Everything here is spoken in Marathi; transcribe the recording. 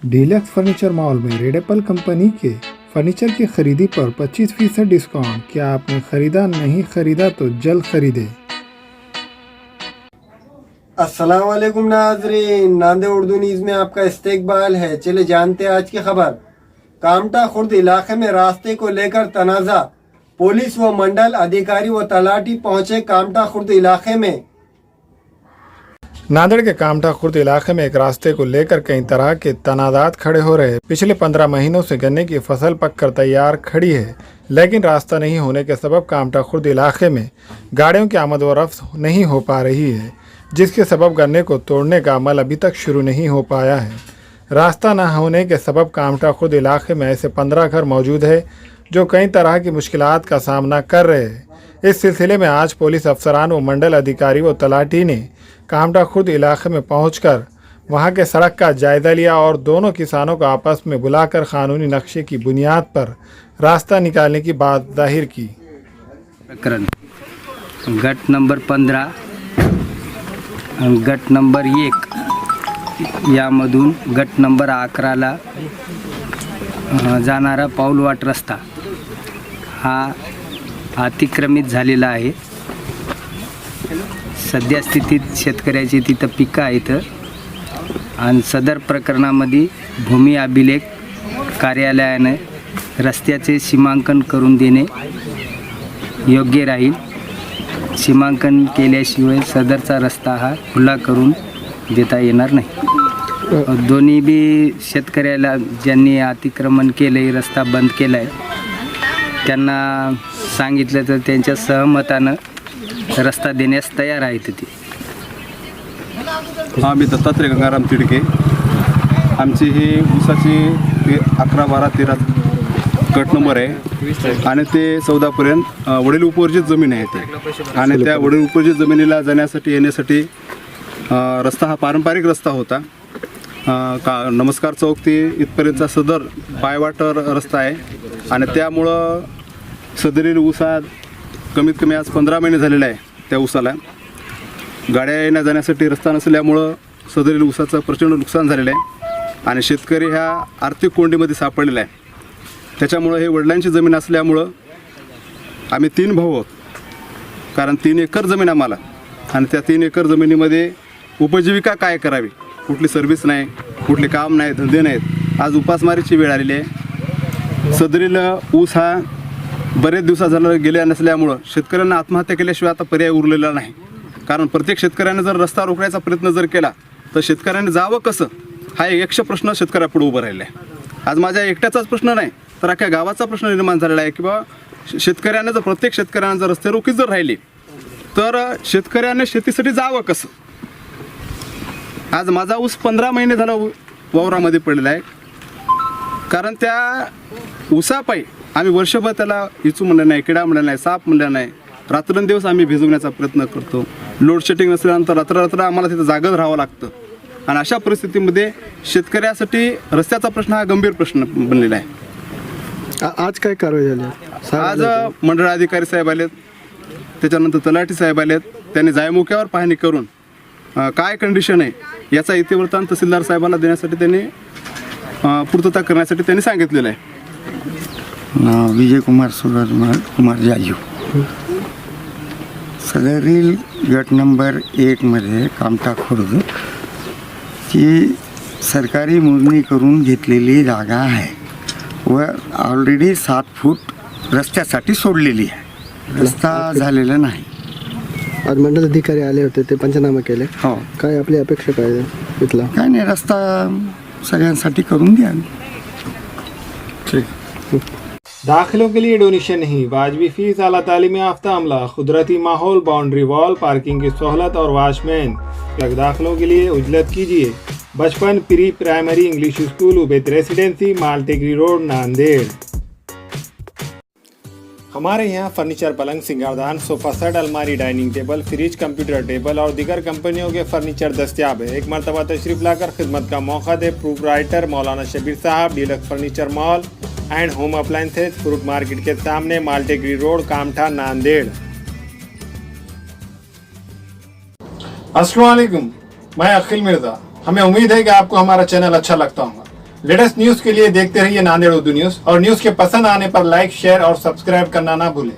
डीलक्स फर्नीचर मॉल में रेड एप्पल कंपनी के फर्नीचर की खरीदी पर 25% डिस्काउंट। क्या आपने खरीदा? नहीं खरीदा तो जल्द खरीदे। अस्सलाम वालेकुम नाजरीन, नांदे उर्दू न्यूज़ में आपका इस्तकबाल है। चले जानते हैं आज की खबर। कामटा खुर्द इलाके में रास्ते को लेकर तनाज़ा, पुलिस व मंडल अधिकारी व तलाटी पहुंचे कामटा खुर्द इलाके में। नांदेड़ के कामटा खुर्द इलाके में एक रास्ते को लेकर कई तरह के तनाज़ात खड़े हो रहे हैं। पिछले 15 महीनों से गन्ने की फसल पककर तैयार खड़ी है, लेकिन रास्ता नहीं होने के सबब कामटा खुर्द इलाके में गाड़ियों की आमद व रफ्त नहीं हो पा रही है, जिसके सबब गन्ने को तोड़ने का अमल अभी तक शुरू नहीं हो पाया है। रास्ता न होने के सबब कामटा खुर्द इलाके में ऐसे 15 घर मौजूद है जो कई तरह की मुश्किलात का सामना कर रहे हैं। इस सिलसिले में आज पुलिस अफसरान व मंडल अधिकारी व तलाटी ने कामटा खुर्द इलाके में पहुंचकर वहां के सड़क का जायजा लिया और दोनों किसानों को आपस में बुलाकर कानूनी नक्शे की बुनियाद पर रास्ता निकालने की बात जाहिर की। प्रकरण गट नंबर 15 गट नंबर 1 यामधून गट नंबर 11ला जाणारा पाऊलवाट रस्ता हा अतिक्रमित झालेला आहे। सध्या स्थितीत शेतकऱ्याची तिथं पिकं आहेत आणि सदर प्रकरणामध्ये भूमी अभिलेख कार्यालयाने रस्त्याचे सीमांकन करून देणे योग्य राहील। सीमांकन केल्याशिवाय सदरचा रस्ता हा खुला करून देता येणार नाही। दोन्ही बी शेतकऱ्याला ज्यांनी अतिक्रमण केले, रस्ता बंद केला आहे, त्यांना सांगितलं तर त्यांच्या सहमतानं रस्ता देण्यास तयार आहेत ते। हां, मी दत्तात्रय गंगाराम तिडके। आमची ही ऊसाची 11, 12, 13 गट नंबर आहे आणि ते 14पर्यंत वडील उपवर्जित जमीन आहे ते, आणि त्या वडील उपवर्जित जमिनीला जाण्यासाठी येण्यासाठी रस्ता हा पारंपरिक रस्ता होता। नमस्कार चौक ते इथपर्यंतचा सदर पायवाट रस्ता आहे आणि त्यामुळं सदरील ऊसात कमीत कमी आज 15 महिने झालेले आहे। त्या ऊसाला गाड्या येण्या जाण्यासाठी रस्ता नसल्यामुळं सदरील ऊसाचं प्रचंड नुकसान झालेलं आहे आणि शेतकरी ह्या आर्थिक कोंडीमध्ये सापडलेला आहे। त्याच्यामुळं हे वडिलांची जमीन असल्यामुळं आम्ही 3 भाऊ आहोत, कारण 3 एकर जमीन आम्हाला, आणि त्या 3 एकर जमिनीमध्ये उपजीविका काय करावी, कुठली सर्व्हिस नाही, कुठले काम नाही, धंदे नाहीत। आज उपासमारीची वेळ आलेली आहे। सदरील ऊस हा बरेच दिवसा झालं गेल्या नसल्यामुळं शेतकऱ्यांना आत्महत्या केल्याशिवाय आता पर्याय उरलेला नाही, कारण प्रत्येक शेतकऱ्याने जर रस्ता रोखण्याचा प्रयत्न जर केला तर शेतकऱ्याने जावं कसं, हा एक यक्ष प्रश्न शेतकऱ्यापुढे उभं राहिला आहे। आज माझ्या एकट्याचाच प्रश्न नाही तर अख्ख्या गावाचा प्रश्न निर्माण झालेला आहे की बाबा शेतकऱ्याने जर, प्रत्येक शेतकऱ्याने जर रस्ते रोखी जर राहिली तर शेतकऱ्याने शेतीसाठी जावं कसं। आज माझा ऊस 15 महिने झाला वावरामध्ये पडलेला आहे, कारण त्या ऊसापायी आम्ही वर्षभर त्याला इचू म्हणलं नाही, किडा म्हणलं नाही, साप म्हणलं नाही, रात्रंदिवस आम्ही भिजवण्याचा प्रयत्न करतो। लोड शेडिंग नसल्यानंतर रात्र आम्हाला तिथं जागत राहावं लागतं, आणि अशा परिस्थितीमध्ये शेतकऱ्यासाठी रस्त्याचा प्रश्न हा गंभीर प्रश्न बनलेला आहे। आज काय कारवाई झाली? आज मंडळ अधिकारी साहेब आलेत, त्याच्यानंतर तलाठी साहेब आलेत, त्यांनी जायमुख्यावर पाहणी करून काय कंडिशन आहे याचा इतिवृत्तांत तहसीलदार साहेबांना देण्यासाठी त्यांनी पूर्तता करण्यासाठी त्यांनी सांगितलेलं आहे। विजय कुमार सूरज कुमार जाजू। सदरील गट नंबर 1 मध्ये कामटा खुर्द ची सरकारी मोजणी करून घेतलेली जागा आहे व ऑलरेडी 7 फूट रस्त्यासाठी सोडलेली आहे, रस्ता झालेला नाही। आज मंडल अधिकारी आले होते, ते पंचनामा केले। हो, काय आपली अपेक्षा काय आहे इथला? काय नाही, रस्ता सगळ्यांसाठी करून द्या। ठीक। दाखिलों के लिए डोनेशन नहीं, वाजबी फीस, आला तालीम याफ्ता अमला, कुदरती माहौल, बाउंड्री वॉल, पार्किंग की सहूलत और वॉचमैन। दाखिलों के लिए उजलत कीजिए Bachpan pre primary English school, Ubaid residency, Maltekri road, Nanded. हमारे यहाँ फर्नीचर, पलंग, सिंगारदान, सोफा सेट, अलमारी, dining table, fridge, computer table और दीगर कंपनियों के फर्नीचर दस्तियाब है। एक मरतबा तशरीफ लाकर खिदमत का मौका दे। Proprietor Maulana Shabbir Sahab, deluxe furniture mall and home appliances, fruit market के सामने, मालटेकरी रोड, कामठा, नांदेड़। अस्सलाम वालेकुम, मैं अखिल मिर्जा। हमें उम्मीद है कि आपको हमारा चैनल अच्छा लगता होगा। लेटेस्ट न्यूज के लिए देखते रहिए नांदेड़ उर्दू न्यूज और न्यूज के पसंद आने पर लाइक शेयर और सब्सक्राइब करना ना भूलें।